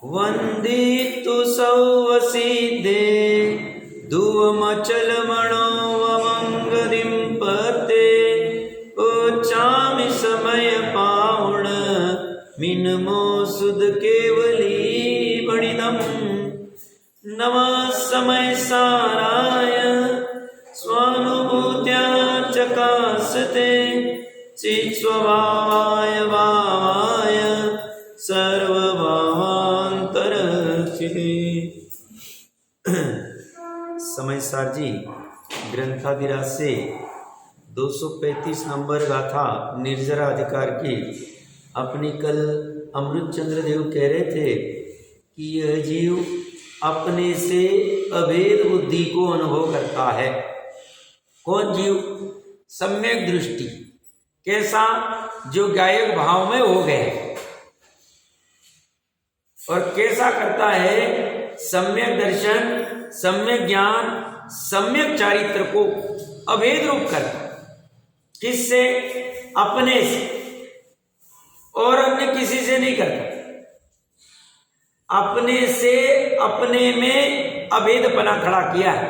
वंदितु सौवसीदे धुवमचल मणोवमंगदिं पते ओचामि समय पावण मिनमो सुद केवली बणिदम नमः समय साराय स्वानुभूत्या चकासते चित्स्वभावाय भावाय समय सार जी ग्रंथादिराज से 235 नंबर गाथा निर्जरा अधिकार की अपनी कल अमृत चंद्र देव कह रहे थे कि यह जीव अपने से अभेद बुद्धि को अनुभव करता है। कौन जीव? सम्यक दृष्टि। कैसा? जो गायक भाव में हो गए। और कैसा करता है? सम्यक दर्शन, सम्यक ज्ञान, सम्यक चारित्र को अभेद रूप करता। किससे? अपने से, और अन्य किसी से नहीं करता। अपने से अपने में अभेदपना खड़ा किया है।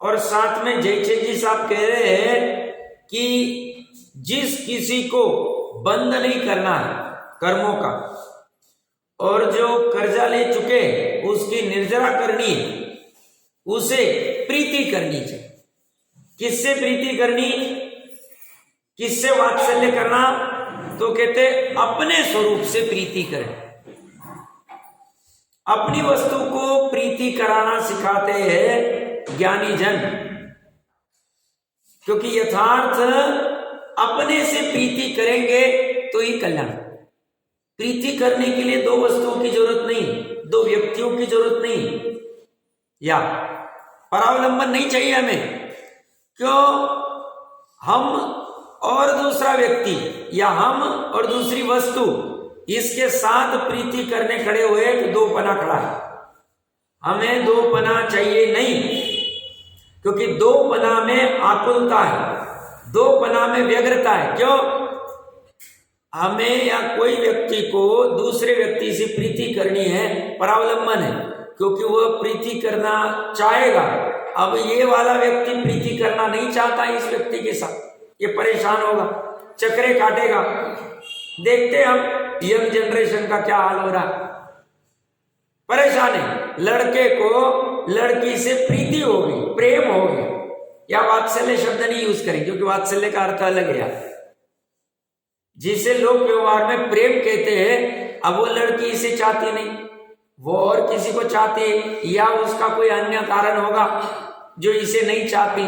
और साथ में जयचंद जी साहब कह रहे हैं कि जिस किसी को बंद नहीं करना है कर्मों का, और जो कर्जा ले चुके उसकी निर्जरा करनी है, उसे प्रीति करनी चाहिए। किससे प्रीति करनी? किससे वात्सल्य करना? तो कहते अपने स्वरूप से प्रीति करें। अपनी वस्तु को प्रीति कराना सिखाते हैं ज्ञानी जन, क्योंकि यथार्थ अपने से प्रीति करेंगे तो ही कल्याण। प्रीति करने के लिए दो वस्तुओं की जरूरत नहीं, दो व्यक्तियों की जरूरत नहीं, या परावलंबन नहीं चाहिए हमें। क्यों? हम और दूसरा व्यक्ति या हम और दूसरी वस्तु, इसके साथ प्रीति करने खड़े हुए तो दो पना खड़ा है। हमें दो पना चाहिए नहीं, क्योंकि दो पना में आकुलता है, दो पना में व्यग्रता है। क्यों? हमें या कोई व्यक्ति को दूसरे व्यक्ति से प्रीति करनी है, परावलंबन है, क्योंकि वह प्रीति करना चाहेगा। अब ये वाला व्यक्ति प्रीति करना नहीं चाहता इस व्यक्ति के साथ, ये परेशान होगा, चक्रे काटेगा। देखते हम यंग जनरेशन का क्या हाल हो रहा है, परेशान है। लड़के को लड़की से प्रीति हो गई, प्रेम हो गया, या वात्सल्य शब्द नहीं यूज करें, क्योंकि वात्सल्य का अर्थ अलग है। जिसे लोग व्यवहार में प्रेम कहते हैं, अब वो लड़की इसे चाहती नहीं, वो और किसी को चाहती है, या उसका कोई अन्य कारण होगा जो इसे नहीं चाहती।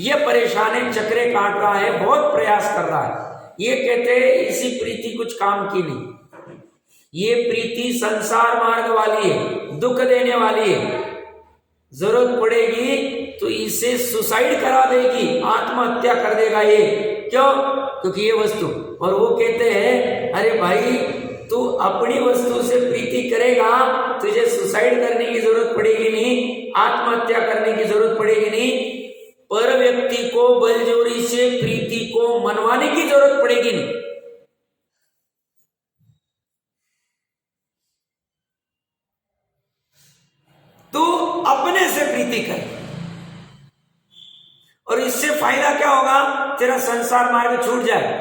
ये परेशान है, चक्रे काट रहा है, बहुत प्रयास कर रहा है। ये कहते हैं इसी प्रीति कुछ काम की नहीं, ये प्रीति संसार मार्ग वाली है, दुख देने वाली है। जरूरत पड़ेगी तो इसे सुसाइड करा देगी, आत्महत्या कर देगा ये। क्यों? क्योंकि ये वस्तु। और वो कहते हैं अरे भाई तू अपनी वस्तु से प्रीति करेगा, तुझे सुसाइड करने की जरूरत पड़ेगी नहीं, आत्महत्या करने की जरूरत पड़ेगी नहीं, पर व्यक्ति को बलजोरी से प्रीति को मनवाने की जरूरत पड़ेगी नहीं। तू अपने से प्रीति कर, और इससे फायदा क्या होगा? तेरा संसार मार्ग छूट जाएगा,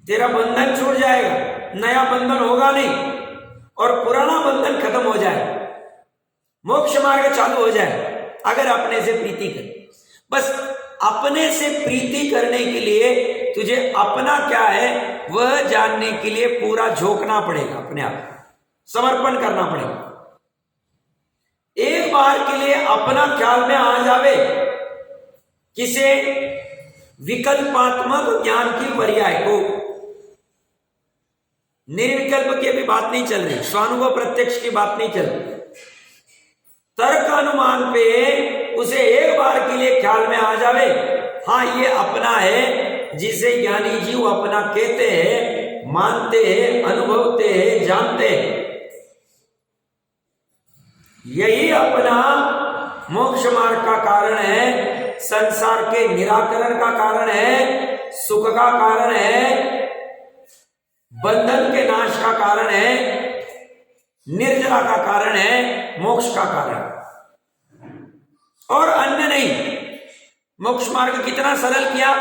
तेरा बंधन छूट जाएगा, नया बंधन होगा नहीं, और पुराना बंधन खत्म हो जाए, मोक्ष मार्ग चालू हो जाए अगर अपने से प्रीति करे। बस अपने से प्रीति करने के लिए तुझे अपना क्या है वह जानने के लिए पूरा झोंकना पड़ेगा, अपने आप समर्पण करना पड़ेगा। एक बार के लिए अपना ख्याल में आ जावे, किसे? विकल्पात्मक ज्ञान की पर्याय को। निर्विकल्प की अभी बात नहीं चल रही, स्वानुभव प्रत्यक्ष की बात नहीं चल रही। तर्क अनुमान पे उसे एक बार के लिए ख्याल में आ जावे, हाँ ये अपना है, जिसे ज्ञानी जीव अपना कहते हैं, मानते हैं, अनुभवते हैं, जानते हैं, यही अपना मोक्ष मार्ग का कारण है, संसार के निराकरण का कारण है, सुख का कारण है, बंधन के नाश का कारण है, निर्जरा का कारण है, मोक्ष का कारण और अन्य नहीं। मोक्ष मार्ग कितना सरल किया,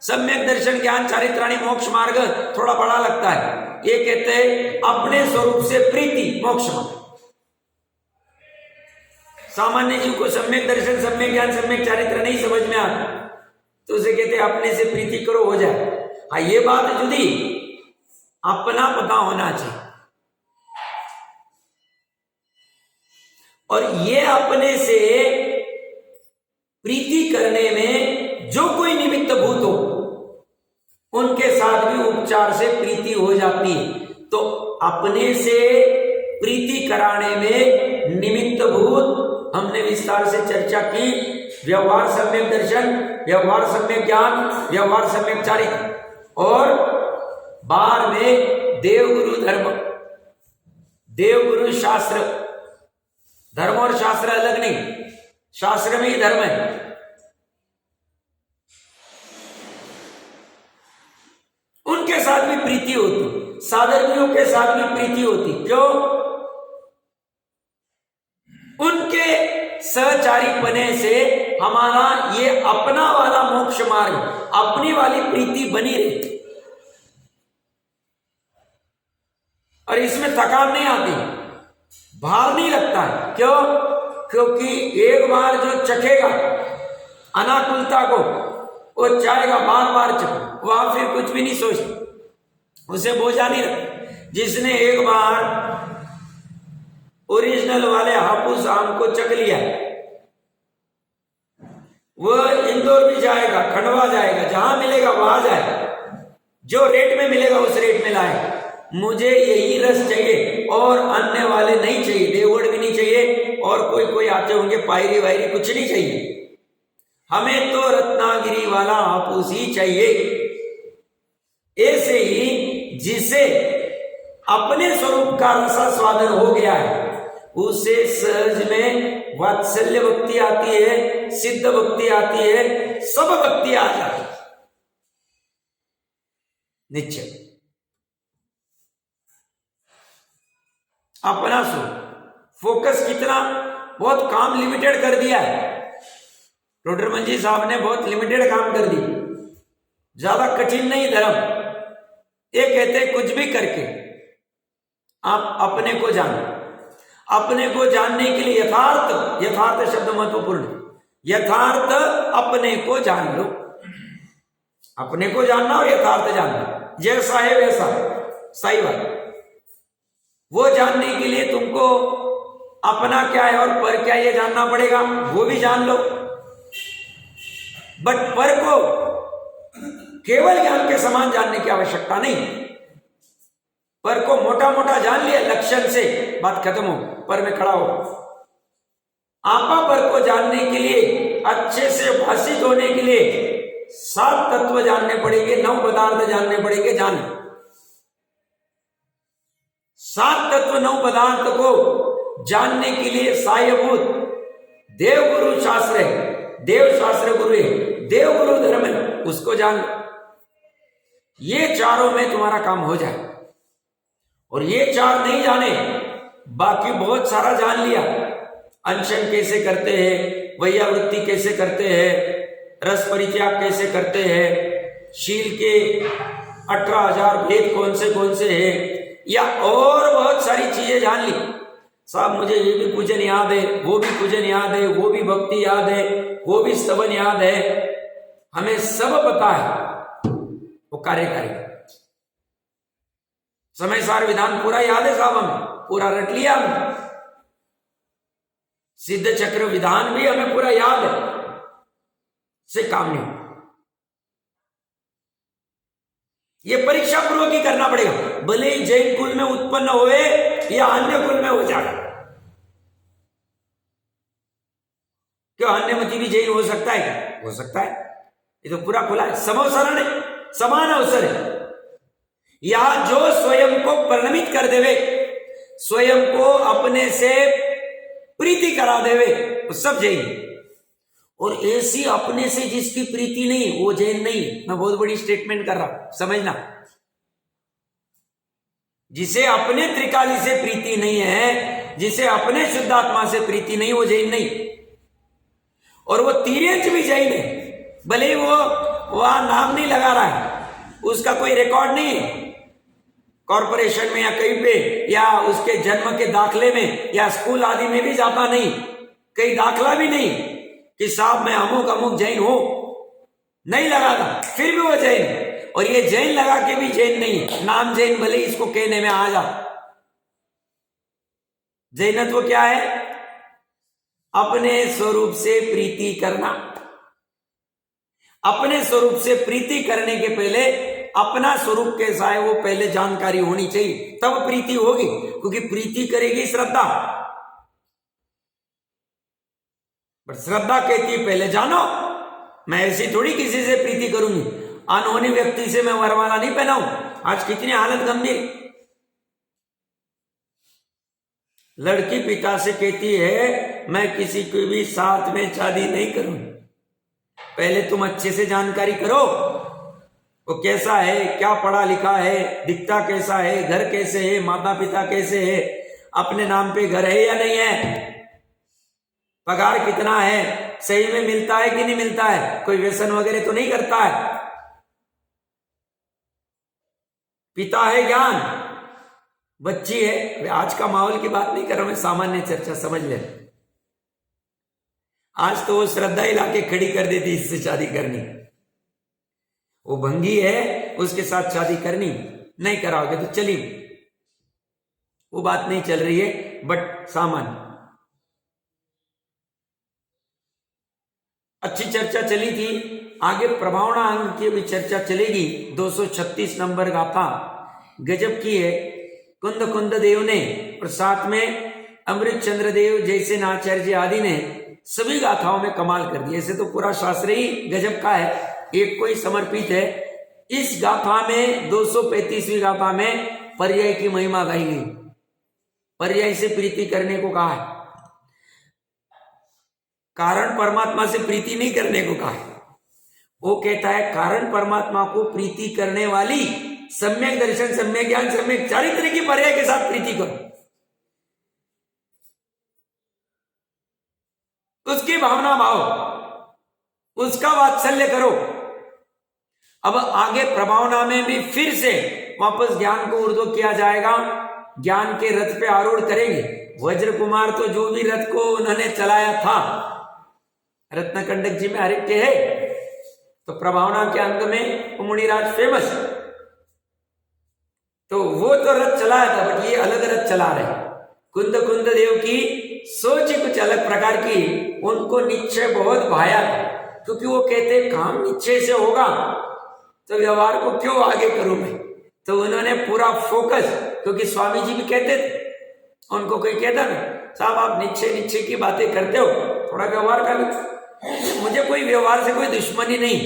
सम्यक दर्शन ज्ञान चारित्राणी मोक्ष मार्ग थोड़ा बड़ा लगता है। ये कहते हैं अपने स्वरूप से प्रीति मोक्ष मार्ग। सामान्य जीव को सम्यक दर्शन, सम्यक ज्ञान, सम्यक चारित्र नहीं समझ में आता, तो उसे कहते हैं अपने से प्रीति करो, हो जाए। हाँ ये बात जुदी, अपना पता होना चाहिए। और ये अपने से प्रीति करने में जो कोई निमित्त भूत हो, उनके साथ भी उपचार से प्रीति हो जाती है। तो अपने से प्रीति कराने में निमित्त भूत हमने विस्तार से चर्चा की। व्यवहार सम्यक दर्शन, व्यवहार सम्यक ज्ञान, व्यवहार सम्यक चारित्र, और बाहर में देवगुरु धर्म, देवगुरु शास्त्र। धर्म और शास्त्र अलग नहीं, शास्त्र में ही धर्म है। उनके साथ भी प्रीति होती, साधर्मियों के साथ भी प्रीति होती। क्यों? उनके सहचारी बने से हमारा ये अपना वाला मोक्ष मार्ग, अपनी वाली प्रीति बनी रही, और इसमें थकान नहीं आती, भार नहीं लगता है। क्यों? क्योंकि एक बार जो चखेगा अनाकुलता को, वो चाहेगा बार बार चखे, वहां फिर कुछ भी नहीं सोचता, उसे बोझा नहीं लगता। जिसने एक बार ओरिजिनल वाले हापुस आम को चख लिया, वह इंदौर भी जाएगा, खंडवा जाएगा, जहां मिलेगा वहां जाएगा, जो रेट में मिलेगा उस रेट में लाएगा। मुझे यही रस चाहिए और अन्य वाले नहीं चाहिए, देवगढ़ भी नहीं चाहिए, और कोई आते होंगे पायरी वायरी, कुछ नहीं चाहिए। हमें तो रत्नागिरी वाला हापुस ही चाहिए। ऐसे ही जिसे अपने स्वरूप का रसास्वादन हो गया है, उसे सहज में वात्सल्य भक्ति आती है, सिद्ध भक्ति आती है, सब भक्ति आ जाती है निश्चय। अपना सो फोकस कितना, बहुत काम लिमिटेड कर दिया है। डॉक्टर मंजी साहब ने बहुत लिमिटेड काम कर दी, ज्यादा कठिन नहीं धर्म। ये कहते कुछ भी करके आप अपने को जानो। अपने को जानने के लिए यथार्थ, यथार्थ शब्द महत्वपूर्ण, यथार्थ अपने को जान लो। अपने को जानना और यथार्थ जानना, जैसा है वैसा सही बात। वो जानने के लिए तुमको अपना क्या है और पर क्या ये जानना पड़ेगा, वो भी जान लो। बट पर को केवल ज्ञान के समान जानने की आवश्यकता नहीं। पर को मोटा मोटा जान लिया लक्षण से, बात खत्म हो, पर में खड़ा हो। आपा पर को जानने के लिए, अच्छे से भाषित होने के लिए 7 तत्व जानने पड़ेंगे, 9 पदार्थ जानने पड़ेंगे। जान 7 तत्व 9 पदार्थ को जानने के लिए सायभूत देव गुरु शास्त्र है, देव शास्त्र गुरु है, देव गुरु धर्म है, उसको जान। ये चारों में तुम्हारा काम हो जाए। और ये 4 नहीं जाने, बाकी बहुत सारा जान लिया। अनशन कैसे करते हैं, वैयावृत्ति कैसे करते हैं, रस परित्याग कैसे करते हैं, शील के 18,000 भेद कौन से हैं, या और बहुत सारी चीजें जान ली। साहब मुझे ये भी पूजन याद है, वो भी पूजन याद है, वो भी भक्ति याद है, वो भी स्तवन याद है, हमें सब पता है। वो कार्य करेगा। समय सार विधान पूरा याद है साहब, हमें पूरा रट लिया हमने। सिद्ध चक्र विधान भी हमें पूरा याद है, से काम नहीं। ये परीक्षा पूर्वक ही करना पड़ेगा, भले ही जैन कुल में उत्पन्न होए या अन्य कुल में हो जाए। क्यों अन्यमती भी जैन हो सकता है क्या? हो सकता है, ये तो पूरा खुला है, समवसरण है, समान अवसर है। या जो स्वयं को परिणमित कर देवे, स्वयं को अपने से प्रीति करा देवे, वो सब जैन। और ऐसी अपने से जिसकी प्रीति नहीं, वो जैन नहीं। मैं बहुत बड़ी स्टेटमेंट कर रहा हूं, समझना। जिसे अपने त्रिकाली से प्रीति नहीं है, जिसे अपने शुद्धात्मा से प्रीति नहीं, वो जैन नहीं। और वो तिर्यंच भी जैन है, भले वो वहां नाम नहीं लगा रहा है, उसका कोई रिकॉर्ड नहीं है कॉर्पोरेशन में या कहीं पे, या उसके जन्म के दाखले में या स्कूल आदि में भी जाता नहीं, कहीं दाखला भी नहीं कि साहब मैं अमुक अमुक जैन हूं, नहीं लगा था, फिर भी वो जैन। और ये जैन लगा के भी जैन नहीं, नाम जैन भले इसको कहने में आ जा। जैनत्व क्या है? अपने स्वरूप से प्रीति करना। अपने स्वरूप से प्रीति करने के पहले अपना स्वरूप कैसा है वो पहले जानकारी होनी चाहिए, तब प्रीति होगी, क्योंकि प्रीति करेगी श्रद्धा। पर श्रद्धा कहती है पहले जानो, मैं ऐसी थोड़ी किसी से प्रीति करूंगी, अनहोनी व्यक्ति से मैं वरमाला नहीं पहनाऊं। आज कितनी हालत गंभीर। लड़की पिता से कहती है मैं किसी को भी साथ में शादी नहीं करूंगी। पहले तुम अच्छे से जानकारी करो, वो कैसा है, क्या पढ़ा लिखा है, दिखता कैसा है, घर कैसे है, माता पिता कैसे है, अपने नाम पे घर है या नहीं है, पगार कितना है, सही में मिलता है कि नहीं मिलता है, कोई व्यसन वगैरह तो नहीं करता है। पिता है ज्ञान, बच्ची है। आज का माहौल की बात नहीं कर रहा मैं, सामान्य चर्चा समझ ले। आज तो वो श्रद्धा ही लाके खड़ी कर देती इससे शादी करनी, वो भंगी है उसके साथ शादी करनी, नहीं कराओगे तो चली, वो बात नहीं चल रही है, बट सामान्य अच्छी चर्चा चली थी। आगे प्रभावना अंग की भी चर्चा चलेगी। 236 नंबर गाथा गजब की है, कुंद कुंद देव ने और साथ में अमृत चंद्र देव जैसे नाचार्य आदि ने सभी गाथाओं में कमाल कर दिया। ऐसे तो पूरा शास्त्र ही गजब का है, एक को ही समर्पित है। इस गाथा में 235वीं गाथा में पर्याय की महिमा गाई गई, पर्याय से प्रीति करने को कहा है, कारण परमात्मा से प्रीति नहीं करने को कहा है। वो कहता है कारण परमात्मा को प्रीति करने वाली सम्यक दर्शन, सम्यक ज्ञान, सम्यक चारित्र की पर्याय के साथ प्रीति करो, उसकी भावना भाव, उसका वात्सल्य करो। अब आगे प्रभावना में भी फिर से वापस ज्ञान को ऊर्ध्व किया जाएगा, ज्ञान के रथ पे आरूढ़ करेंगे। वज्र कुमार तो जो भी रथ को उन्होंने चलाया था, रत्नकंडक जी में हरिक के है, तो प्रभावना के अंग में मुनिराज फेमस, तो वो तो रथ चलाया था, बट ये अलग रथ चला रहे। कुंद कुंद देव की सोच ही कुछ अलग प्रकार की, उनको निश्चय बहुत भाया, क्योंकि वो कहते काम निश्चय से होगा तो व्यवहार को क्यों आगे करूं मैं। तो उन्होंने पूरा फोकस, क्योंकि स्वामी जी भी कहते थे, उनको कोई कहता ना साहब आप निश्चय निश्चय की बातें करते हो, थोड़ा व्यवहार कर लो। मुझे कोई व्यवहार से कोई दुश्मनी नहीं,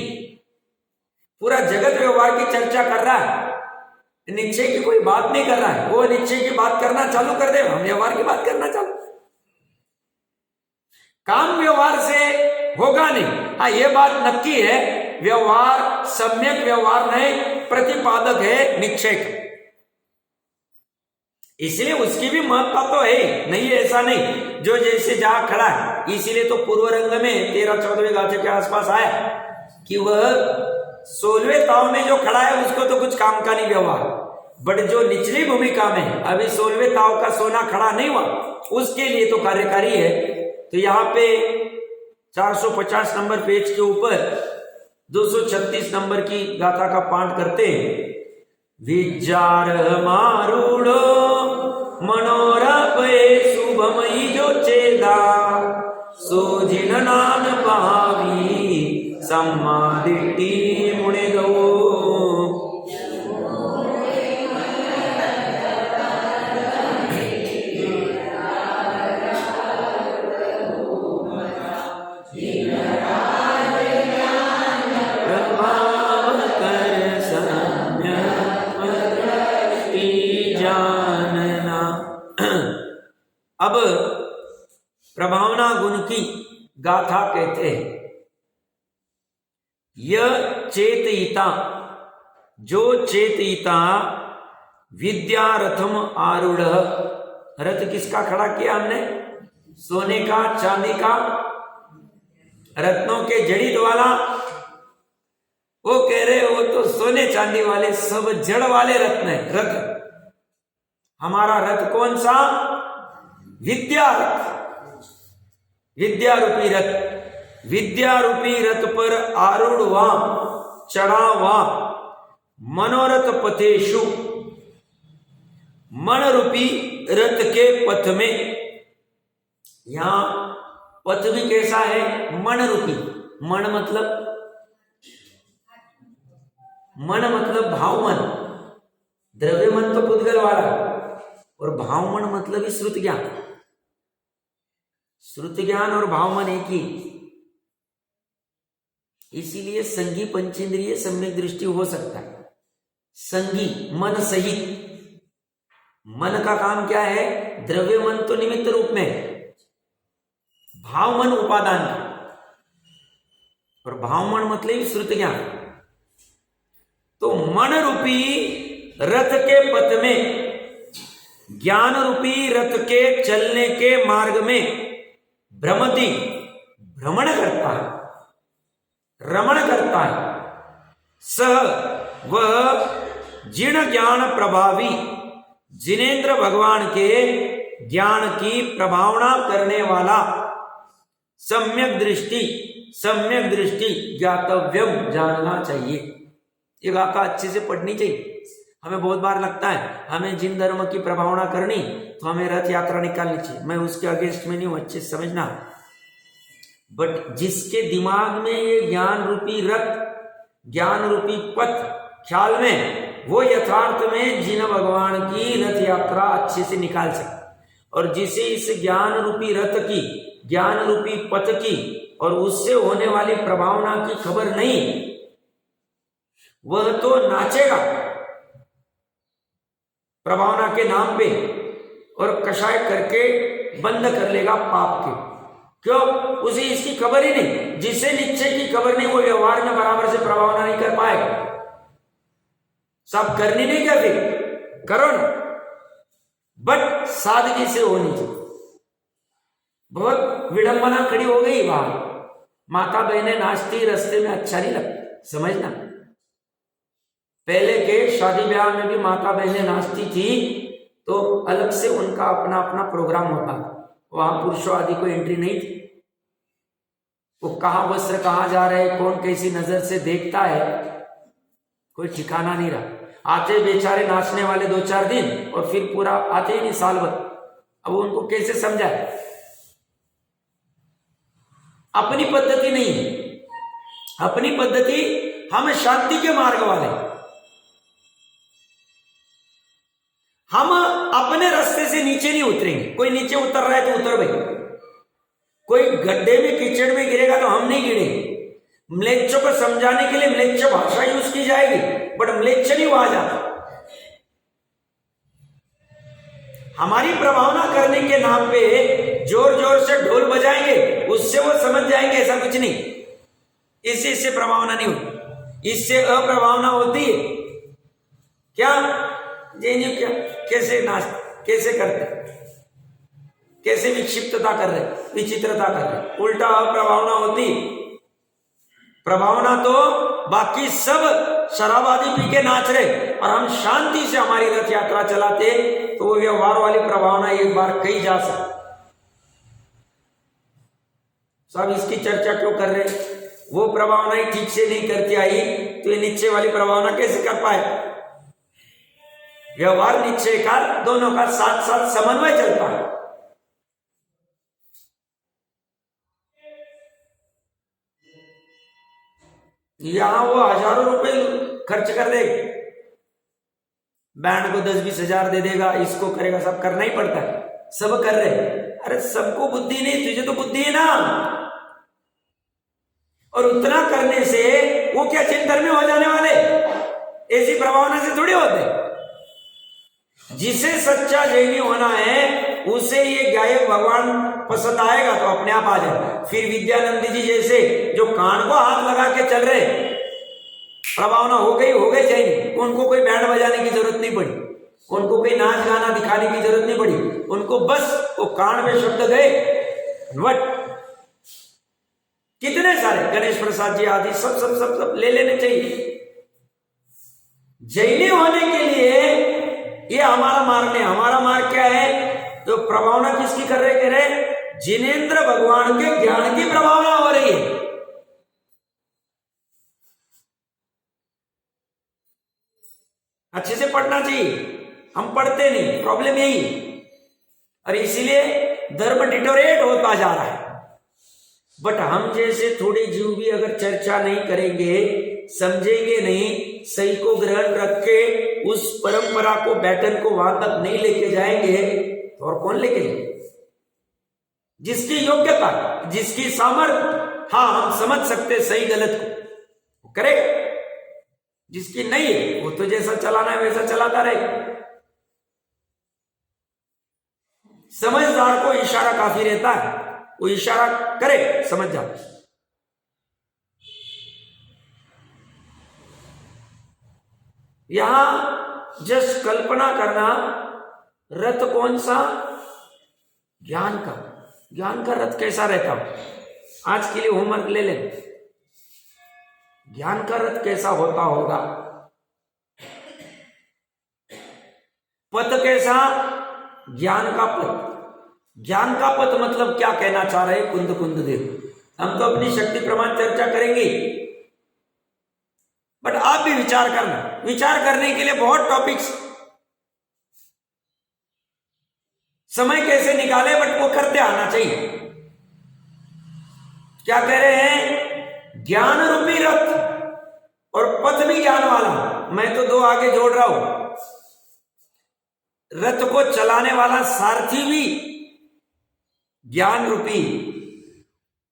पूरा जगत व्यवहार की चर्चा कर रहा है, निश्चय की कोई बात नहीं कर रहा है। वो निश्चय की बात करना चालू कर दे, हम व्यवहार की बात करना चालू। काम व्यवहार से होगा नहीं, हाँ ये बात नक्की है, व्यवहार सम्यक व्यवहार नहीं, प्रतिपादक है निश्चय का, इसलिए उसकी भी महत्ता तो है, नहीं ऐसा नहीं, जो जैसे जहां खड़ा है। इसीलिए तो पूर्व रंग में 13-14वें गाथे के आसपास आया कि वह 16वें ताव में जो खड़ा है उसको तो कुछ काम का नहीं व्यवहार, बट जो निचली भूमिका में अभी 16वें ताव का सोना खड़ा नहीं हुआ, उसके लिए तो कार्यकारी है। तो यहाँ पे 450 नंबर पेज के ऊपर 236 नंबर की गाथा का पाठ करते हैं। विचार मारूढ़ो मनोरपे शुभमयी जो चेदा, सोजिन नाम पावी सम्मादिटी मुने दो। अब प्रभावना गुण की गाथा कहते हैं। यह चेतयिता, जो चेतयिता विद्या रथम आरूढ़, रथ किसका खड़ा किया हमने? सोने का, चांदी का, रत्नों के जड़ित वाला। वो कह रहे हो तो सोने चांदी वाले सब जड़ वाले रत्न है। रथ, हमारा रथ कौन सा? विद्या रथ, विद्या रूपी रथ। विद्या रूपी रथ पर आरूढ़ वा, चढ़ा वा, मनोरथ पथेशु, मन रूपी रथ के पथ में। यहां पथ भी कैसा है? मन रूपी। मन मतलब भाव मन, द्रव्य मन तो पुद्गल वाला, और भाव मन मतलब ही श्रुत ज्ञान। श्रुत ज्ञान और भाव मन एक ही। इसीलिए संगी पंचेंद्रिय सम्यक दृष्टि हो सकता है। संगी मन सहित। मन का काम क्या है? द्रव्य मन तो निमित्त रूप में, भाव मन उपादान का, और भाव मन मतलब श्रुत ज्ञान। तो मन रूपी रथ के पथ में, ज्ञान रूपी रथ के चलने के मार्ग में भ्रमति, भ्रमण करता है, रमण करता है। सह वह जिण ज्ञान प्रभावी, जिनेन्द्र भगवान के ज्ञान की प्रभावना करने वाला सम्यक दृष्टि, सम्यक दृष्टि ज्ञातव्यम, जानना चाहिए। ये गाथा अच्छे से पढ़नी चाहिए। हमें बहुत बार लगता है हमें जिन धर्म की प्रभावना करनी तो हमें रथ यात्रा निकालनी चाहिए। मैं उसके अगेंस्ट में नहीं हूं, अच्छे से समझना। बट जिसके दिमाग में ये ज्ञान रूपी रथ, ज्ञान रूपी पथ ख्याल में, वो यथार्थ में जिन भगवान की रथ यात्रा अच्छे से निकाल सके। और जिसे इस ज्ञान रूपी रथ की, ज्ञान रूपी पथ की और उससे होने वाली प्रभावना की खबर नहीं, वह तो नाचेगा प्रभावना के नाम पे और कषाय करके बंद कर लेगा पाप के। क्यों? उसे इसकी खबर ही नहीं। जिसे निश्चय की खबर नहीं, वो व्यवहार में बराबर से प्रभावना नहीं कर पाएगा। सब करनी नहीं, क्या फिर करो ना, बट सादगी से होनी चाहिए। बहुत विडंबना खड़ी हो गई बाहर, माता बहनें नाचती रास्ते में, अच्छा नहीं लगता। समझना, पहले के शादी ब्याह में भी माता बहनें नाचती थी तो अलग से उनका अपना अपना प्रोग्राम होता था। वहां पुरुषों आदि को एंट्री नहीं थी। वो कहां वस्त्र कहां जा रहे, कौन कैसी नजर से देखता है, कोई ठिकाना नहीं रहा। आते बेचारे नाचने वाले 2-4 दिन और फिर पूरा आते ही नहीं, साल भर। अब उनको कैसे समझाए? अपनी पद्धति नहीं, अपनी पद्धति, हम शांति के मार्ग वाले, हम अपने रास्ते से नीचे नहीं उतरेंगे। कोई नीचे उतर रहा है तो उतर भाई, कोई गड्ढे में कीचड़ में गिरेगा तो हम नहीं गिरेंगे। म्लेच्छों को समझाने के लिए म्लेच्छ भाषा यूज की जाएगी, बट म्लेच्छ नहीं वहां जाता। हमारी प्रभावना करने के नाम पे जोर जोर से ढोल बजाएंगे, उससे वो समझ जाएंगे, ऐसा कुछ नहीं। इससे प्रभावना नहीं होती, इससे अप्रभावना होती है। क्या जी, क्या कैसे नाच, कैसे करते, कैसे विक्षिप्तता कर रहे, विचित्रता कर रहे, उल्टा अप्रभावना होती। प्रभावना तो बाकी सब शराब आदि पी के नाच रहे और हम शांति से हमारी रथ यात्रा चलाते, तो वो व्यवहार वाली प्रभावना एक बार कही जा सकती। सब इसकी चर्चा क्यों कर रहे? वो प्रभावना ही ठीक से नहीं करती आई तो ये निश्चय वाली प्रभावना कैसे कर पाए? व्यवहार निश्चय का दोनों का साथ साथ समन्वय चलता है। यहां वो हजारों रुपए खर्च कर देगा, बैंड को 10-20 हजार दे देगा, इसको करेगा, सब करना ही पड़ता है। सब कर रहे, अरे सबको बुद्धि नहीं, तुझे तो बुद्धि है ना। और उतना करने से वो क्या चिंतन में हो जाने वाले? ऐसी प्रभावना से थोड़ी होते। जिसे सच्चा जैनी होना है उसे ये गायक भगवान पसंद आएगा तो अपने आप आ जाए। फिर विद्यानंद जी जैसे जो कान को हाथ लगा के चल रहे, प्रभावना हो गई चाहिए, उनको कोई बैंड बजाने की जरूरत नहीं पड़ी, उनको कोई नाच गाना दिखाने की जरूरत नहीं पड़ी, उनको बस वो कान में शब्द गए वट। कितने सारे गणेश प्रसाद जी आदि सब सब सब सब ले लेने चाहिए। जैनी होने के लिए ये हमारा मार्ग नहीं। हमारा मार्ग क्या है? तो प्रभावना किसकी कर रहे? जिनेंद्र भगवान के ज्ञान की प्रभावना हो रही है। अच्छे से पढ़ना चाहिए, हम पढ़ते नहीं, प्रॉब्लम यही। और इसीलिए धर्म डिटोरेट होता जा रहा है। बट हम जैसे थोड़े जीव भी अगर चर्चा नहीं करेंगे, समझेंगे नहीं, सही को ग्रहण रख के उस परंपरा को, बैटन को वहां तक नहीं लेके जाएंगे तो और कौन लेके जाएंगे? जिसकी योग्यता, जिसकी सामर्थ्य, हाँ हम समझ सकते सही गलत को करेगा। जिसकी नहीं है वो तो जैसा चलाना है वैसा चलाता रहे। समझदार को इशारा काफी रहता है, वो इशारा करे, समझ जाता। यहां जस्ट कल्पना करना, रथ कौन सा? ज्ञान का। ज्ञान का रथ कैसा रहता? आज के लिए होमवर्क ले लें। ज्ञान का रथ कैसा होता होगा? पथ कैसा? ज्ञान का पथ। ज्ञान का पथ मतलब क्या कहना चाह रहे? कुंद कुंद देव। हम तो अपनी शक्ति प्रमाण चर्चा करेंगे, बट आप भी विचार करना। विचार करने के लिए बहुत टॉपिक्स, समय कैसे निकाले, बट वो करते आना चाहिए। क्या कह रहे हैं? ज्ञान रूपी रथ और पथ भी ज्ञान वाला। मैं तो दो आगे जोड़ रहा हूं। रथ को चलाने वाला सारथी भी ज्ञान रूपी,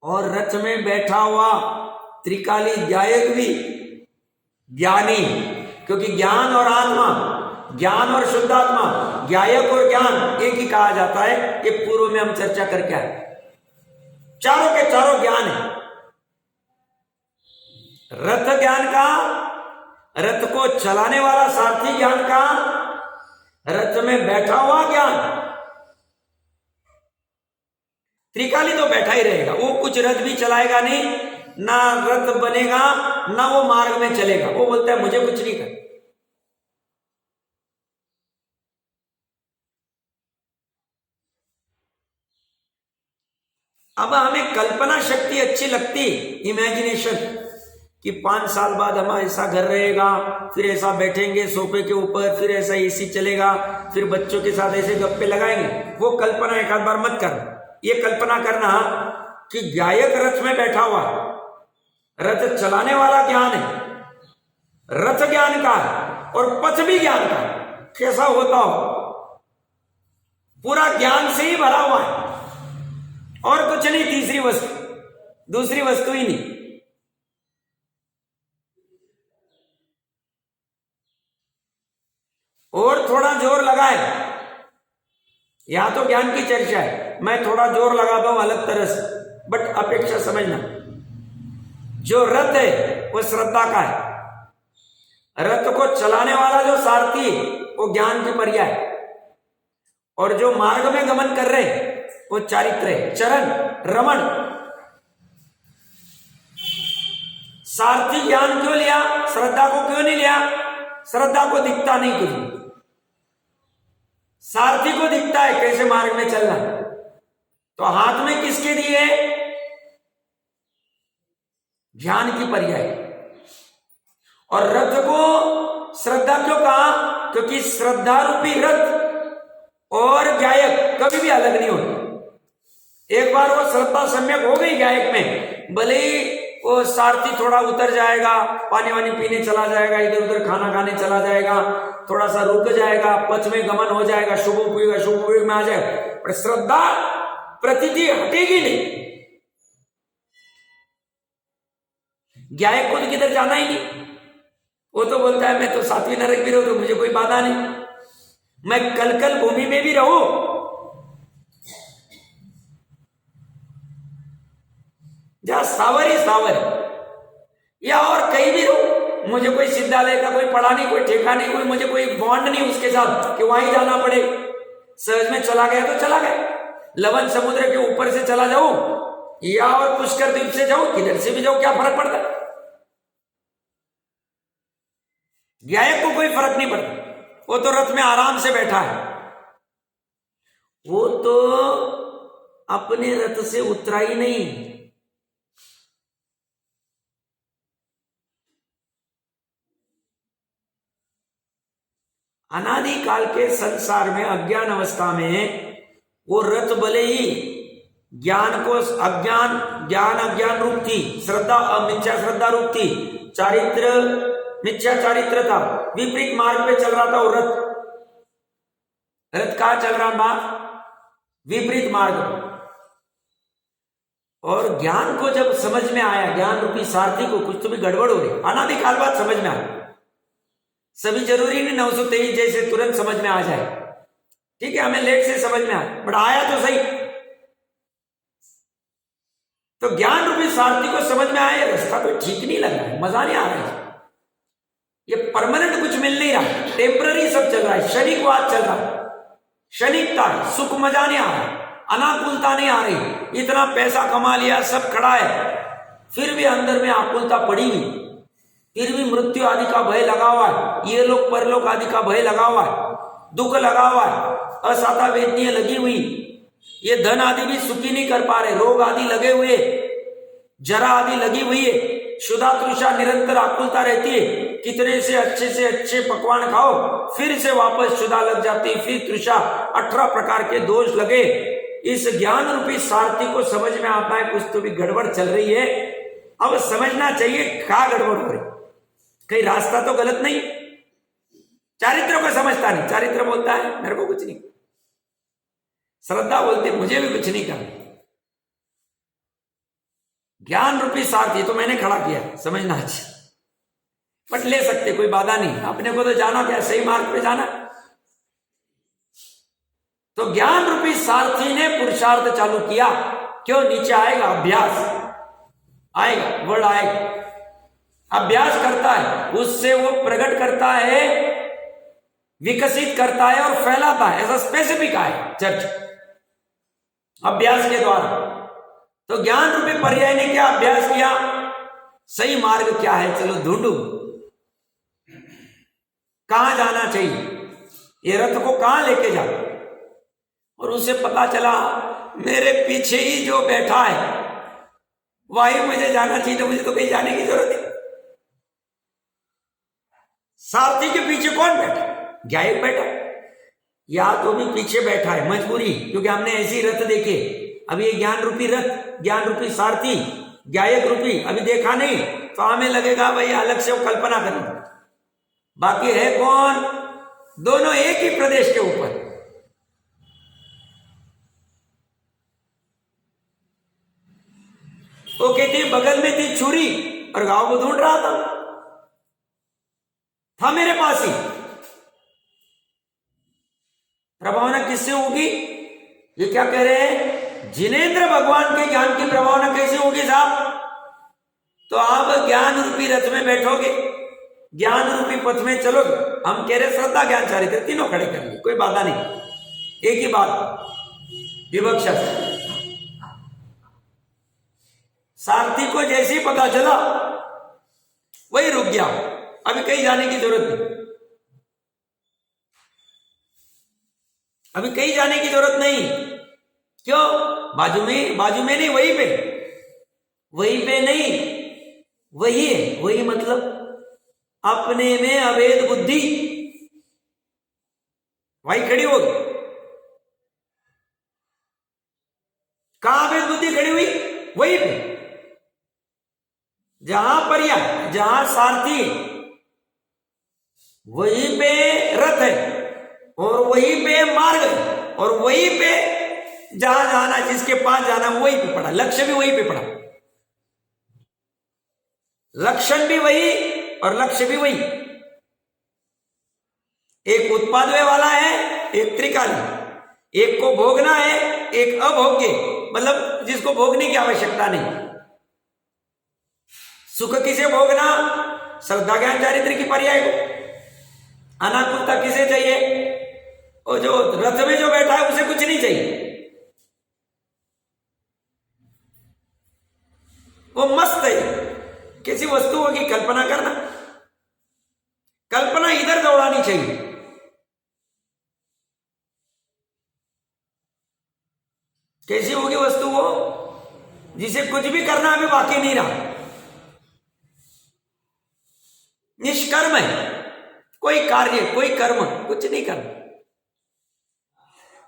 और रथ में बैठा हुआ त्रिकाली गायक भी ज्ञानी। क्योंकि ज्ञान और आत्मा, ज्ञान और शुद्धात्मा, गायक और ज्ञान एक ही कहा जाता है। ये पूर्व में हम चर्चा करके आए। चारों के चारों ज्ञान है। रथ ज्ञान का, रथ को चलाने वाला सारथी ज्ञान का, रथ में बैठा हुआ ज्ञान। त्रिकाली तो बैठा ही रहेगा, वो कुछ रथ भी चलाएगा नहीं, ना रथ बनेगा, ना वो मार्ग में चलेगा। वो बोलता है मुझे कुछ नहीं कर। अब हमें कल्पना शक्ति अच्छी लगती, इमेजिनेशन, कि 5 साल बाद हमारा ऐसा घर रहेगा, फिर ऐसा बैठेंगे सोफे के ऊपर, फिर ऐसा एसी चलेगा, फिर बच्चों के साथ ऐसे गप्पे लगाएंगे। वो कल्पना एक आध बार मत करना। ये कल्पना करना कि गायक रथ में बैठा हुआ है, रथ चलाने वाला ज्ञान है, रथ ज्ञान का है और पथ भी ज्ञान का है। कैसा होता हो? पूरा ज्ञान से ही भरा हुआ है और कुछ नहीं, तीसरी वस्तु, दूसरी वस्तु ही नहीं। और थोड़ा जोर लगाए, यहां तो ज्ञान की चर्चा है, मैं थोड़ा जोर लगाता हूं अलग तरह से, बट अपेक्षा समझना। जो रथ है वो श्रद्धा का है, रथ को चलाने वाला जो सारथी वो ज्ञान की पर्याय है, और जो मार्ग में गमन कर रहे वो चारित्र है, चरण, रमण। सारथी ज्ञान क्यों लिया, श्रद्धा को क्यों नहीं लिया? श्रद्धा को दिखता नहीं कुछ, सारथी को दिखता है कैसे मार्ग में चलना। तो हाथ में किसके दिए? ज्ञान की पर्याय। और रथ को श्रद्धा क्यों कहा? क्योंकि श्रद्धा रूपी रथ और गायक कभी भी अलग नहीं होते। एक बार वो श्रद्धा सम्यक हो गई गायक में, भले ही वो सारथी थोड़ा उतर जाएगा, पानी वानी पीने चला जाएगा, इधर उधर खाना खाने चला जाएगा, थोड़ा सा रुक जाएगा, पथ में गमन हो जाएगा, शुभ उपयोग में आ जाएगा, पर श्रद्धा प्रतिथि हटेगी नहीं। गायक को तो किधर जाना ही नहीं, वो तो बोलता है मैं तो 7वीं नरक भी रहूं तो मुझे कोई बाधा नहीं, मैं कल भूमि में भी रहूं जहां सावर ही सावर है। या और कहीं भी रहूं, मुझे कोई सिद्धालय का कोई पढ़ा नहीं, कोई ठेका नहीं, कोई मुझे कोई बॉन्ड नहीं उसके साथ कि वहीं जाना पड़े। सहज में चला गया तो चला गया, लवन समुद्र के ऊपर से चला जाऊं या और पुष्कर द्वीप से जाऊं, किधर से भी जाऊं, क्या फर्क पड़ता है? गायक को कोई फर्क नहीं पड़ता, वो तो रथ में आराम से बैठा है, वो तो अपने रथ से उतरा ही नहीं। अनादि काल के संसार में अज्ञान अवस्था में वो रथ भले ही ज्ञान को अज्ञान ज्ञान अज्ञान रूप थी, श्रद्धा मिथ्या श्रद्धा रूप थी, चारित्र मिथ्या चारित्र था, विपरीत मार्ग पे चल रहा था वो रथ। रथ कहां चल रहा था? विपरीत मार्ग। और ज्ञान को जब समझ में आया, ज्ञान रूपी सारथी को कुछ तो भी गड़बड़ हो रही, अनादि काल बाद समझ में आया। सभी जरूरी नहीं 923 जैसे तुरंत समझ में आ जाए, ठीक है, हमें लेट से समझ में आया, बट आया तो सही। तो ज्ञान रूपी सारथी को समझ में आया रास्ता कोई ठीक नहीं लग रहा है, मजा नहीं आ रहा है, ये परमानेंट कुछ मिल नहीं रहा, टेम्पररी सब चल रहा है, क्षणिकवाद चल रहा है, क्षणिकता है, सुख मजा नहीं आ रहा, अनाकुलता नहीं आ रही। इतना पैसा कमा लिया, सब खड़ा है, फिर भी अंदर में आकुलता पड़ी हुई, फिर भी मृत्यु आदि का भय लगा हुआ है, ये लोग परलोक आदि का भय लगा हुआ है, दुख लगा हुआ है, असाता वेदनियां लगी हुई, ये धन आदि भी सुखी नहीं कर पा रहे, रोग आदि लगे हुए, जरा आदि लगी हुई है, क्षुधा तृषा निरंतर आकुलता रहती है, कितने से अच्छे पकवान खाओ फिर से वापस क्षुधा लग जाती, फिर तृषा, 18 प्रकार के दोष लगे। इस ज्ञान रूपी सारथी को समझ में आता है कुछ तो भी गड़बड़ चल रही है, अब समझना चाहिए क्या गड़बड़ हो रही, कहीं रास्ता तो गलत नहीं। चारित्र को समझता नहीं, चारित्र बोलता है मेरे को कुछ नहीं, श्रद्धा बोलती मुझे भी कुछ नहीं करना। ज्ञान रूपी सारथी तो मैंने खड़ा किया, समझना अच्छा, बट ले सकते, कोई बाधा नहीं, अपने को तो जाना क्या, सही मार्ग पे जाना। तो ज्ञान रूपी सारथी ने पुरुषार्थ चालू किया, क्यों? नीचे आएगा, अभ्यास आएगा, वर्ड आएगा, अभ्यास करता है, उससे वो प्रकट करता है, विकसित करता है और फैलाता है, ऐसा स्पेसिफिक है चर्च अभ्यास के द्वारा। तो ज्ञान रूपी पर्याय ने क्या अभ्यास किया? सही मार्ग क्या है, चलो ढूंढू, कहां जाना चाहिए, ये रथ को कहां लेके जा। और उसे पता चला मेरे पीछे ही जो बैठा है वही मुझे जाना चाहिए, तो मुझे तो कहीं जाने की जरूरत नहीं। सारथी के पीछे कौन बैठा? गायक बैठा, या तो भी पीछे बैठा है मजबूरी, क्योंकि हमने ऐसी रथ देखे। अभी ये ज्ञान रूपी रथ, ज्ञान रूपी सारथी, गायक रूपी अभी देखा नहीं, तो हमें लगेगा भाई अलग से वो कल्पना करनी, बाकी है कौन? दोनों एक ही प्रदेश के ऊपर। वो कहती बगल में थी छुरी और गांव को ढूंढ रहा था मेरे पास ही। प्रभावना किससे होगी? ये क्या कह रहे हैं? जिनेंद्र भगवान के ज्ञान की प्रभावना कैसे होगी साहब? तो आप ज्ञान रूपी रथ में बैठोगे, ज्ञान रूपी पथ में चलोगे। हम कह रहे श्रद्धा ज्ञान चारित्र तीनों खड़े कर लिए, कोई बाधा नहीं, एक ही बात विवक्षा। सारथी को जैसे ही पता चला वही रुक गया, अभी कहीं जाने की जरूरत नहीं, अभी कहीं जाने की जरूरत नहीं। क्यों? बाजू में नहीं, वहीं पे नहीं, वही है, वही मतलब अपने में अभेद बुद्धि वही खड़ी होगी। कहां अभेद बुद्धि खड़ी हुई? वहीं पे, जहां पर्याय, जहां सारथी, वहीं पे रथ है और वहीं पे मार्ग है, और वहीं पे जहां जाना, जिसके पास जाना वहीं पे पड़ा, लक्ष्य भी वहीं पे पड़ा, लक्षण भी वही और लक्ष्य भी वही। एक उत्पादय वाला है, एक त्रिकाली, एक को भोगना है, एक अभोग्य, मतलब जिसको भोगने की आवश्यकता नहीं। सुख किसे भोगना? श्रद्धा ज्ञान चारित्र की पर्याय को। अनाकुलता किसे चाहिए? वो जो रथ में जो बैठा है उसे कुछ नहीं चाहिए, वो मस्त है। किसी वस्तुओं की कल्पना करना, कल्पना इधर दौड़ानी चाहिए। कैसी होगी वस्तु वो? जिसे कुछ भी करना अभी बाकी नहीं रहा, निष्कर्म है, कोई कार्य कोई कर्म कुछ नहीं करना,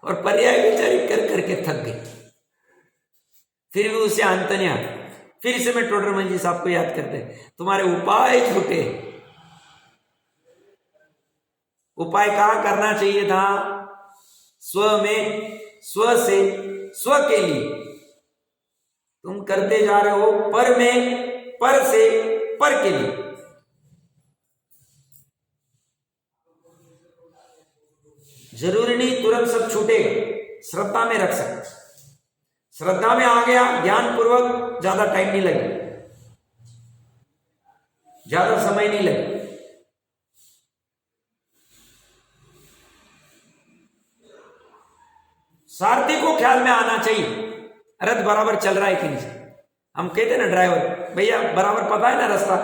और पर्याय विचारित कर करके थक गई, फिर भी उसे अंत नहीं आता। फिर से मैं टोडरमल जी साहब को याद करते हैं, तुम्हारे उपाय झूठे। उपाय कहां करना चाहिए था? स्व में, स्व से स्व के लिए। तुम करते जा रहे हो पर में, पर से पर के लिए। जरूरी नहीं तुरंत सब छूटेगा, श्रद्धा में रख सकते। श्रद्धा में आ गया ध्यान पूर्वक, ज्यादा टाइम नहीं लगे, ज्यादा समय नहीं लगे। सारथी को ख्याल में आना चाहिए रथ बराबर चल रहा है कि नहीं। हम कहते ना ड्राइवर, भैया बराबर पता है ना रास्ता?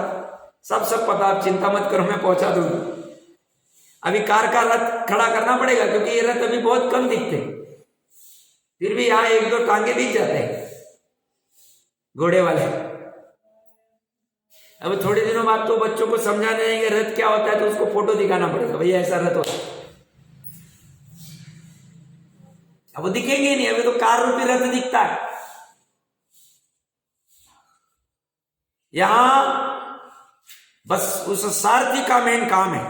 सब पता, आप चिंता मत करो, मैं पहुंचा दूंगा। अभी कार का रथ खड़ा करना पड़ेगा, क्योंकि ये रथ अभी बहुत कम दिखते, फिर भी यहां एक दो टांगे दिख जाते हैं घोड़े वाले। अब थोड़े दिनों बाद तो बच्चों को समझाने जाएंगे रथ क्या होता है, तो उसको फोटो दिखाना पड़ेगा, भैया ऐसा रथ होता है। अब वो दिखेंगे नहीं, अभी तो कार रूपी रथ दिखता है। यहां बस उस सारथी का मेन काम है,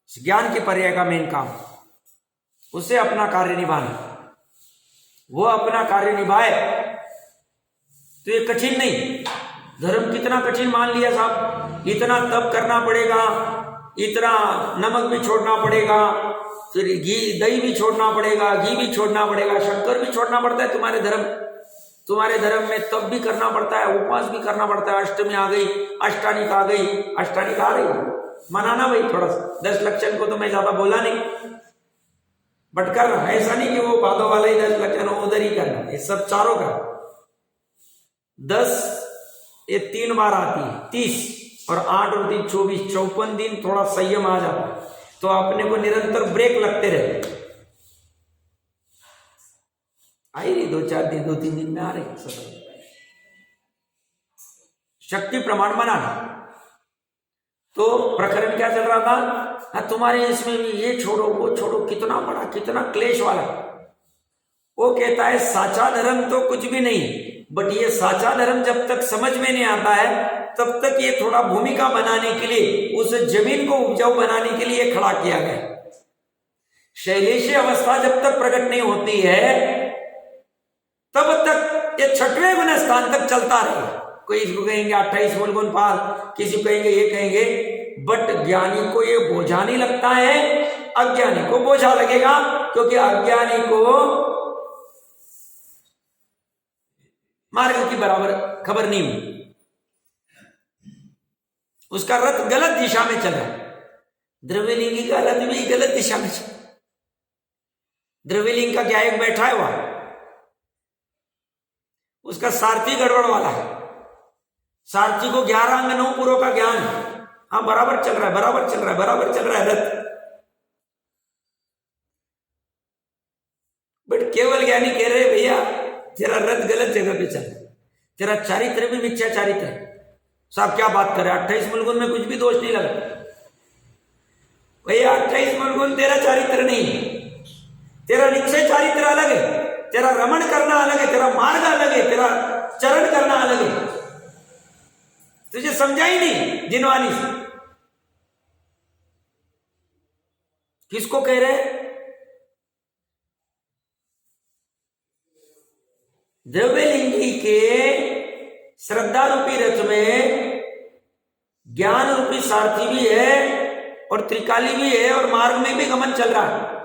ज्ञान के पर्याय का मेन काम, उसे अपना कार्य निभाना। वो अपना कार्य निभाए तो ये कठिन नहीं। धर्म कितना कठिन मान लिया साहब, इतना तप करना पड़ेगा, इतना नमक भी छोड़ना पड़ेगा, फिर घी दही भी छोड़ना पड़ेगा, घी भी छोड़ना पड़ेगा, शक्कर भी छोड़ना पड़ता है। तुम्हारे धर्म में तप भी करना पड़ता है, उपवास भी करना पड़ता है। अष्टमी आ गई, अष्टानिक आ गई, अष्टानिक आ रही, मनाना भाई थोड़ा सा। 10 लक्षण को तो मैं ज्यादा बोला नहीं, बट करना ऐसा नहीं कि वो भादो वाला ही 10 लक्षण हो उधर ही करना, ये सब चारों का 10 ये 3 बार आती है, 30 और 8 और 3 24, 54 दिन थोड़ा संयम आ जाता है, तो अपने को निरंतर ब्रेक लगते रहते। आई रही 2-4 दिन, 2-3 दिन में आ रही सब। शक्ति प्रमाण बनाना। तो प्रकरण क्या चल रहा था? तुम्हारे इसमें भी ये छोड़ो वो छोड़ो, कितना बड़ा कितना क्लेश वाला। वो कहता है साचा धर्म तो कुछ भी नहीं, बट ये साचा धर्म जब तक समझ में नहीं आता है तब तक ये थोड़ा भूमिका बनाने के लिए, उस जमीन को उपजाऊ बनाने के लिए खड़ा किया गया। शैलेशी अवस्था जब तक प्रकट नहीं होती है तब तक ये 6वें गुण स्थान तक चलता रहे। कोई इसको कहेंगे 28 मूल गुण पार, किसी को कहेंगे ये कहेंगे, बट ज्ञानी को ये बोझा नहीं लगता है, अज्ञानी को बोझा लगेगा, क्योंकि अज्ञानी को मार्ग की बराबर खबर नहीं हुई, उसका रथ गलत दिशा में चला। द्रव्यलिंगी का रथ भी गलत दिशा में चला। द्रव्यलिंग का क्या एक बैठा है वहां, उसका सारथी गड़बड़ वाला है। सारथी को 11 अंग 9 पुरों का ज्ञान है। हाँ बराबर चल रहा है, बराबर चल रहा है, बराबर चल रहा है रथ, बट केवल ज्ञानी कह रहे भैया तेरा रथ गलत जगह पे चल, तेरा चारित्र भी मिथ्या चारित्र है। साहब क्या बात कर रहे हैं, 28 मूल गुण में कुछ भी दोष नहीं लगा भैया। 28 मूल गुण तेरा चारित्र नहीं, तेरा निश्चय चारित्र अलग है, तेरा रमण करना अलग है, तेरा मार्ग अलग है, तेरा चरण करना अलग है। तुझे समझा ही नहीं जिनवानी से। किसको कह रहे? द्रव्यलिंगी के श्रद्धा रूपी रथ में ज्ञान रूपी सारथी भी है और त्रिकाली भी है और मार्ग में भी गमन चल रहा है।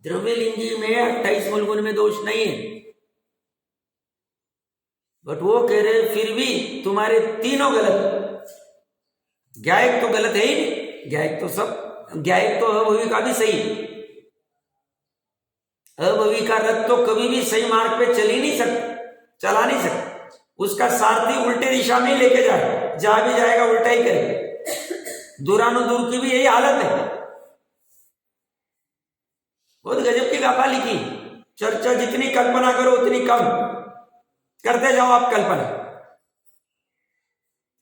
द्रव्यलिंगी में 28 मूल गुण में दोष नहीं है, बट वो कह रहे फिर भी तुम्हारे तीनों गलत। ज्ञायक तो गलत है ही नहीं, ज्ञायक तो अभवी का भी सही। अभवी का रथ तो कभी भी सही मार्ग पे चला नहीं सकता। उसका सारथी उल्टे दिशा में ही लेके जाए, जहां भी जाएगा उल्टा ही करेगा। दूरानुदूर की भी यही हालत है। बहुत गजब की गाथा लिखी। चर्चा जितनी कल्पना करो उतनी कम, करते जाओ आप कल्पना।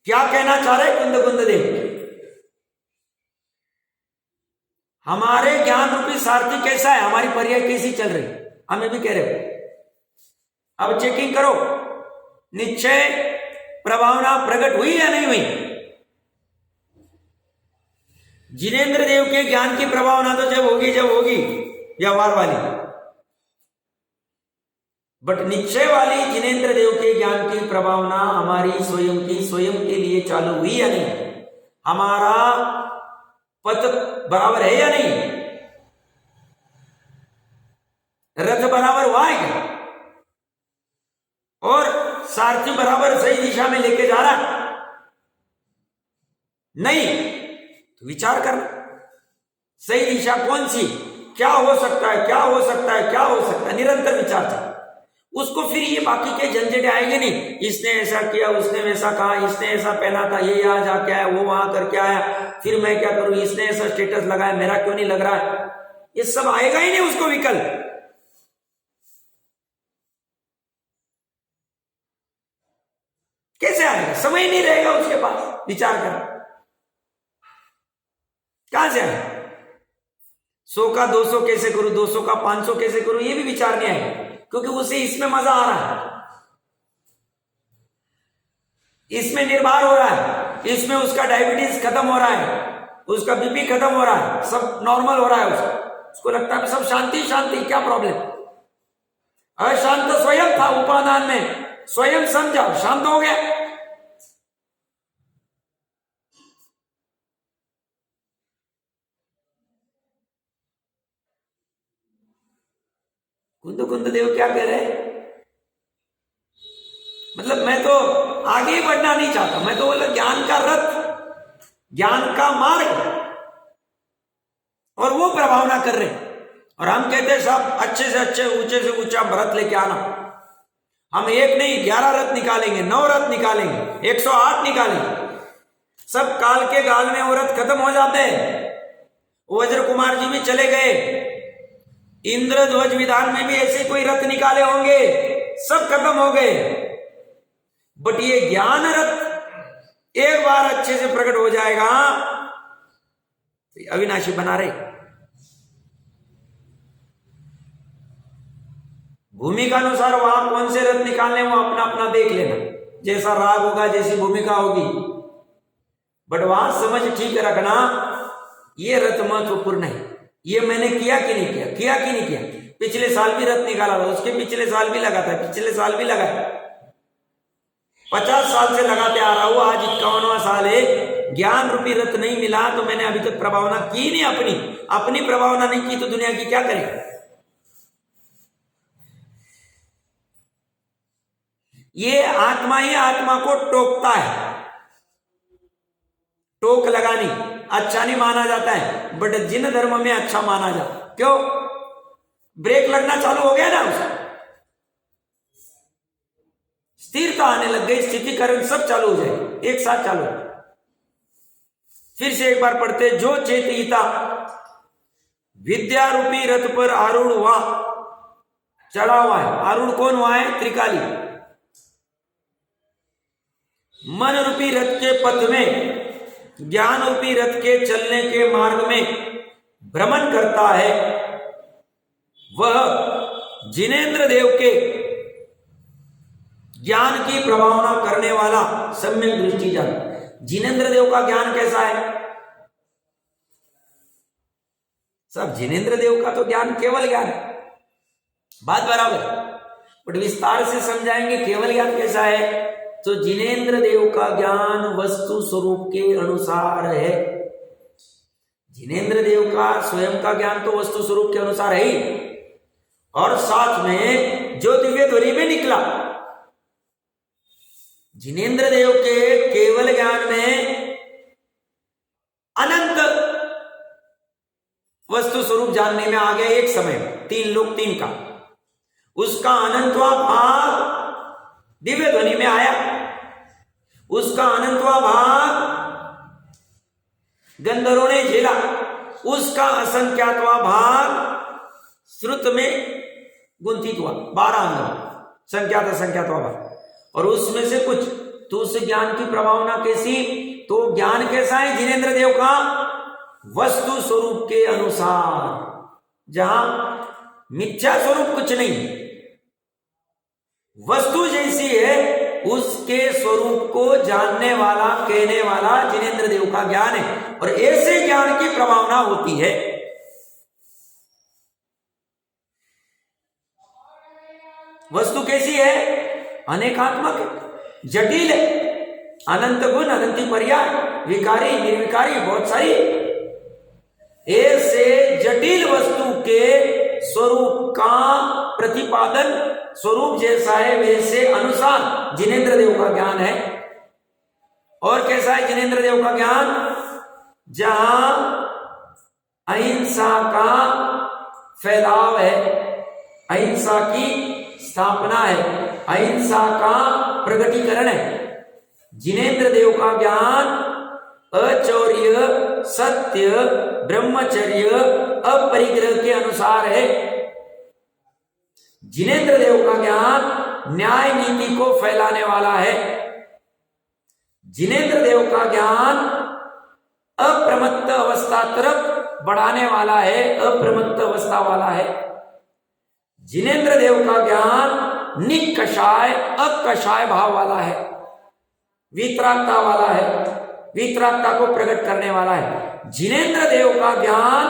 क्या कहना चाह रहे कुंद देव? हमारे ज्ञान रूपी सारथी कैसा है, हमारी पर्याय कैसी चल रही, हमें भी कह रहे हो। अब चेकिंग करो, निश्चय प्रभावना प्रकट हुई या नहीं हुई? जिनेंद्र देव के ज्ञान की प्रभावना तो जब होगी व्यवहार वाली, बट निश्चय वाली जिनेंद्र देव के ज्ञान की प्रभावना हमारी स्वयं के लिए चालू हुई या नहीं? हमारा पथ बराबर है या नहीं? रथ बराबर हुआ है क्या? और सारथी बराबर सही दिशा में लेके जा रहा है? नहीं तो विचार करना, सही दिशा कौन सी, क्या हो सकता है, निरंतर विचार चल। उसको फिर ये बाकी के झंझट आएंगे नहीं, इसने ऐसा किया, उसने वैसा कहा, इसने ऐसा पहना था, ये यहाँ जा क्या है, वो वहां कर क्या आया, फिर मैं क्या करूं, इसने ऐसा स्टेटस लगाया, मेरा क्यों नहीं लग रहा है, ये सब आएगा ही नहीं उसको विकल्प। कैसे आएगा? समय नहीं रहेगा उसके पास विचार कर, कहां से आएगा? 100 का 200 कैसे करूं, 200 का 500 कैसे करूं, ये भी विचार नहीं आएगा, क्योंकि उसे इसमें मजा आ रहा है, इसमें निर्भर हो रहा है, इसमें उसका डायबिटीज खत्म हो रहा है, उसका बीपी खत्म हो रहा है, सब नॉर्मल हो रहा है। उसको लगता है सब शांति, क्या प्रॉब्लम? अशांत स्वयं था उपादान में, स्वयं समझा, शांत हो गया। कुंद देव क्या कह रहे हैं? मतलब मैं तो आगे बढ़ना नहीं चाहता, मैं तो बोला ज्ञान का रथ, ज्ञान का मार्ग, और वो प्रभावना कर रहे। और हम कहते हैं सब अच्छे से अच्छे, ऊंचे से ऊंचा रथ लेके आना। हम एक नहीं 11 रथ निकालेंगे, 9 रथ निकालेंगे, 108 निकालेंगे। सब काल के गाल में वो रथ खत्म हो जाते हैं। वज्र कुमार जी भी चले गए, इंद्रध्वज विधान में भी ऐसे कोई रथ निकाले होंगे, सब खत्म हो गए। बट ये ज्ञान रथ एक बार अच्छे से प्रकट हो जाएगा तो अविनाशी बना रहे। भूमिका अनुसार वहां कौन से रथ निकालने, वो अपना अपना देख लेना, जैसा राग होगा, जैसी भूमिका होगी। बट वहां समझ ठीक रखना, ये रथ महत्वपूर्ण है। ये मैंने किया कि नहीं किया, पिछले साल भी रथ निकाला था, उसके पिछले साल भी लगा था, पिछले साल भी लगा, 50 साल से लगाते आ रहा हूं, आज 51वां साल है। ज्ञान रूपी रथ नहीं मिला तो मैंने अभी तक प्रभावना की नहीं, अपनी प्रभावना नहीं की तो दुनिया की क्या करे? ये आत्मा ही आत्मा को टोकता है, टोक लगानी अच्छा नहीं माना जाता है, बट जिन धर्म में अच्छा माना जाता। क्यों? ब्रेक लगना चालू हो गया ना, उसका स्थिरता आने लग गई, स्थितिकरण सब चालू हो जाए, एक साथ चालू। फिर से एक बार पढ़ते, जो चेतिता विद्या रूपी रथ पर आरूढ़ हुआ, चढ़ा हुआ है। आरूढ़ कौन हुआ है? त्रिकाली। मन रूपी रथ के पथ में, ज्ञान रूपी रथ के चलने के मार्ग में भ्रमण करता है, वह जिनेंद्र देव के ज्ञान की प्रभावना करने वाला सम्यक दृष्टि जान। जिनेंद्र देव का ज्ञान कैसा है? सब जिनेंद्र देव का तो ज्ञान केवल ज्ञान है, बात बराबर, बट विस्तार से समझाएंगे केवल ज्ञान कैसा है। तो जिनेंद्र देव का ज्ञान वस्तु स्वरूप के अनुसार है। जिनेंद्र देव का स्वयं का ज्ञान तो वस्तु स्वरूप के अनुसार है ही, और साथ में जो दिव्य ध्वनि में निकला, जिनेंद्र देव के केवल ज्ञान में अनंत वस्तु स्वरूप जानने में आ गया एक समय, 3 लोक 3 का। उसका अनंतवा भाग दिव्य ध्वनि में आया, उसका अनंतवा भाग गंधर्वों ने झेला, उसका असंख्यातवा भाग श्रुत में गुंथित हुआ, 12 अंग संख्यात असंख्यातवा भाग, और उसमें से कुछ। तो उस ज्ञान की प्रभावना कैसी? तो ज्ञान कैसा है जिनेंद्र देव का? वस्तु स्वरूप के अनुसार, जहां मिथ्या स्वरूप कुछ नहीं, वस्तु जैसी है उसके स्वरूप को जानने वाला, कहने वाला जिनेंद्र देव का ज्ञान है। और ऐसे ज्ञान की प्रभावना होती है। वस्तु कैसी है? अनेकात्मक, जटिल है, अनंत गुण, अनंत पर्याय, विकारी, निर्विकारी, बहुत सारी। ऐसे जटिल वस्तु के स्वरूप का प्रतिपादन, स्वरूप जैसा है वैसे अनुसार जिनेंद्र देव का ज्ञान है। और कैसा है जिनेंद्र देव का ज्ञान? जहां अहिंसा का फैलाव है, अहिंसा की स्थापना है, अहिंसा का प्रगटीकरण है। जिनेंद्र देव का ज्ञान अचौर्य, सत्य, ब्रह्मचर्य, अपरिग्रह के अनुसार है। जिनेंद्र देव का ज्ञान न्याय नीति को फैलाने वाला है। जिनेंद्र देव का ज्ञान अप्रमत्त अवस्था तरफ बढ़ाने वाला है, अप्रमत्त अवस्था वाला है। जिनेंद्र देव का ज्ञान निकषाय, अकषाय भाव वाला है, वितरागता वाला है, वितरागता को प्रकट करने वाला है। जिनेंद्र देव का ज्ञान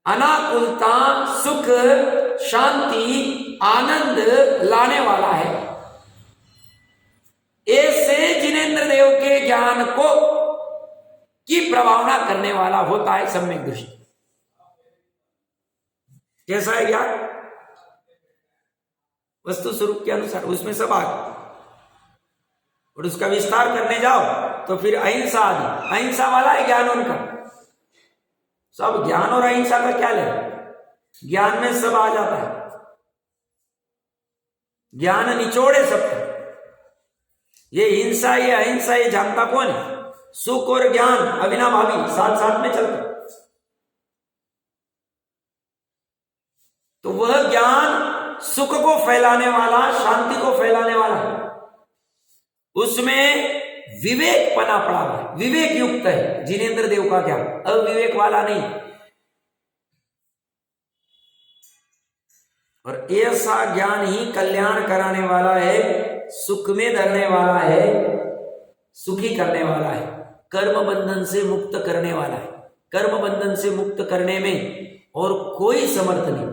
अनाकुलता, सुख, शांति, आनंद लाने वाला है। ऐसे जिनेंद्र देव के ज्ञान को की प्रभावना करने वाला होता है सम्यक दृष्टि। कैसा है ज्ञान? वस्तु स्वरूप के अनुसार, उसमें सब आ गया। और उसका विस्तार करने जाओ तो फिर अहिंसा आदि, अहिंसा वाला है ज्ञान उनका। सब ज्ञान और अहिंसा का क्या ले? ज्ञान में सब आ जाता है, ज्ञान निचोड़े सबका। ये हिंसा, ये अहिंसा, ये जानता कौन है? सुख और ज्ञान अविनाभावी साथ साथ में चलते। तो वह ज्ञान सुख को फैलाने वाला, शांति को फैलाने वाला है। उसमें विवेक पना पड़ा है, विवेक युक्त है जिनेंद्र देव का ज्ञान, अविवेक वाला नहीं। और ऐसा ज्ञान ही कल्याण कराने वाला है, सुख में धरने वाला है, सुखी करने वाला है, कर्म बंधन से मुक्त करने वाला है। कर्म बंधन से मुक्त करने में और कोई समर्थ नहीं।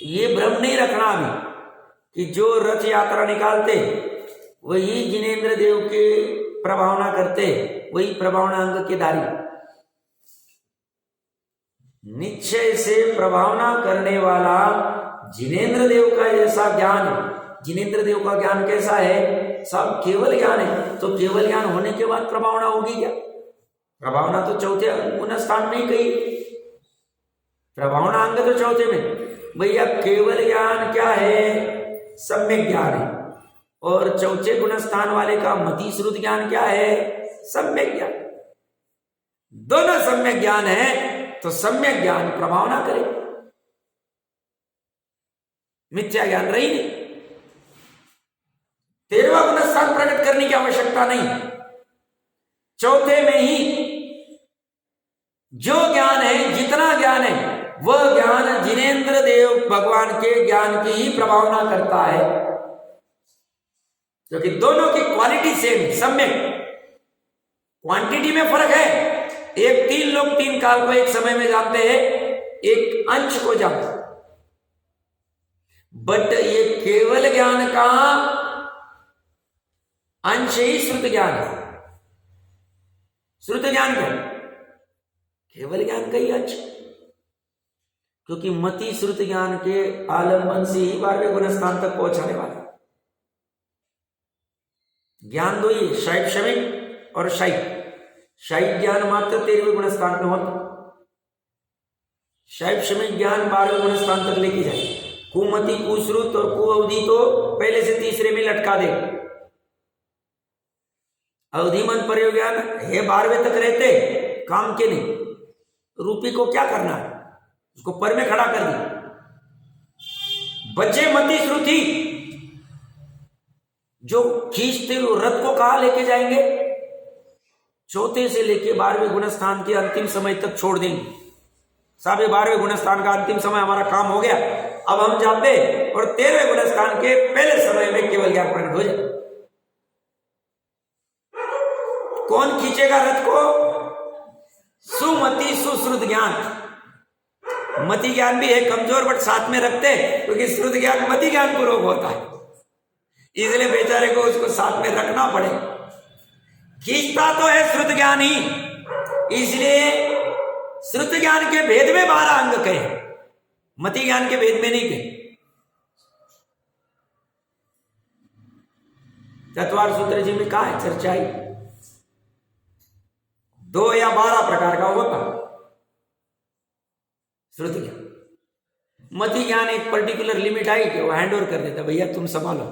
ये भ्रम नहीं रखना अभी कि जो रथ यात्रा निकालते वही जिनेंद्र देव के प्रभावना करते, वही प्रभावना अंग के धारी। निश्चय से प्रभावना करने वाला जिनेंद्र देव का जैसा ज्ञान है। जिनेंद्र देव का ज्ञान कैसा है? सब केवल ज्ञान है। तो केवल ज्ञान होने के बाद प्रभावना होगी क्या? प्रभावना तो चौथे गुण स्थान में ही कही, प्रभावना अंग तो चौथे में। भैया केवल ज्ञान क्या है? सम्यक ज्ञान है। और चौथे गुण स्थान वाले का मति श्रुत ज्ञान क्या है? सम्यक ज्ञान। दोनों सम्यक ज्ञान है तो सम्यक ज्ञान प्रभावना करे, मिथ्या ज्ञान रही नहीं। 13वां गुण स्थान प्रकट करने की आवश्यकता नहीं। चौथे में ही जो ज्ञान है, जितना ज्ञान है, वह ज्ञान जिनेंद्र देव भगवान के ज्ञान की ही प्रभावना करता है, क्योंकि दोनों की क्वालिटी सेम, सम्यक। क्वांटिटी में फर्क है। एक 3 लोग 3 काल को एक समय में जानते हैं, एक अंश को जानते हैं। बट ये केवल ज्ञान का अंश ही श्रुत ज्ञान है। श्रुत ज्ञान का केवल ज्ञान का ही अंश। क्योंकि मति श्रुति ज्ञान के आलंबन से ही 12वें गुणस्थान तक पहुंचाने वाला। ज्ञान दो ही, शैक्षणिक और शाइक ज्ञान मात्र 13वें गुणस्थान में होता। शैक्षणिक ज्ञान 12वें गुणस्थान तक लेके जाए। कुमति, कुश्रुत और कुअवधि तो पहले से तीसरे में लटका दे। अवधिमन प्रयोग ज्ञान है 12वें तक रहते, काम के नहीं। रूपी को क्या करना है, उसको पर में खड़ा कर दी। बच्चे मति श्रुति जो खींचते वो रथ को कहां लेके जाएंगे, चौथे से लेके 12वें गुणस्थान के अंतिम समय तक छोड़ देंगे। साहब ये 12वें गुणस्थान का अंतिम समय हमारा काम हो गया, अब हम जाते और 13वें गुणस्थान के पहले समय में केवल ज्ञान प्रकट हो जाए। कौन खींचेगा रथ को? सुमति सुश्रुत ज्ञान। मति ज्ञान भी है कमजोर, बट साथ में रखते, क्योंकि श्रुत ज्ञान मति ज्ञान पूर्वक होता है, इसलिए बेचारे को उसको साथ में रखना पड़े। खींचता तो है श्रुत ज्ञान ही, इसलिए श्रुत ज्ञान के भेद में 12 अंग कहे, मति ज्ञान के भेद में नहीं कहे। चतवार सूत्र जी में कहा है चर्चा ही 2 या 12 प्रकार का होता श्रुति ज्ञान। मति ज्ञान एक पर्टिकुलर लिमिट आई कि वो हैंड ओवर कर देता, भैया तुम संभालो,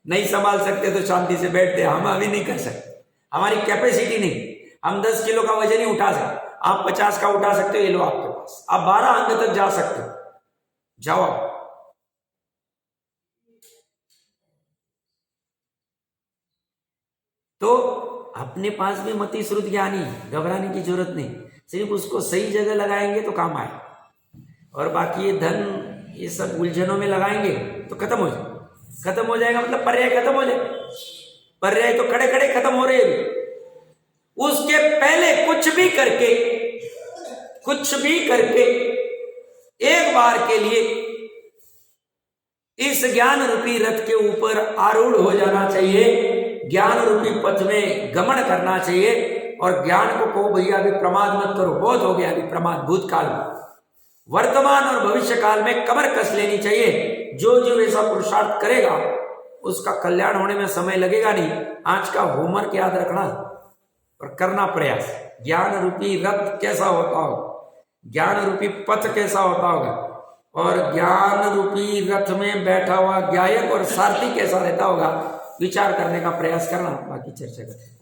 नहीं संभाल सकते तो शांति से बैठते, हम अभी नहीं कर सकते, हमारी कैपेसिटी नहीं, हम 10 किलो का वजन ही उठा सकते, आप 50 का उठा सकते हो, ये लो आपके पास, आप 12 अंक तक जा सकते हो, जाओ। तो अपने पास भी मति श्रुत ज्ञान ही, घबराने की जरूरत नहीं, सिर्फ उसको सही जगह लगाएंगे तो काम आए, और बाकी ये धन ये सब उलझनों में लगाएंगे तो खत्म हो जाएगा, मतलब पर्याय खत्म हो जाए। पर्याय तो खड़े खड़े खत्म हो रहे हैं। उसके पहले कुछ भी करके एक बार के लिए इस ज्ञान रूपी रथ के ऊपर आरूढ़ हो जाना चाहिए, ज्ञान रूपी पथ में गमन करना चाहिए, और ज्ञान को कहो भैया अभी प्रमाद मत करो, बहुत हो गया अभी प्रमाद, भूतकाल में, वर्तमान और भविष्य काल में कमर कस लेनी चाहिए। जो ऐसा पुरुषार्थ करेगा उसका कल्याण होने में समय लगेगा नहीं। आज का होमवर्क याद रखना और करना प्रयास, ज्ञान रूपी रथ कैसा होता होगा, ज्ञान रूपी पथ कैसा होता होगा, और ज्ञान रूपी रथ में बैठा हुआ गायक और सारथी कैसा रहता होगा, विचार करने का प्रयास करना, बाकी चर्चा करते हैं।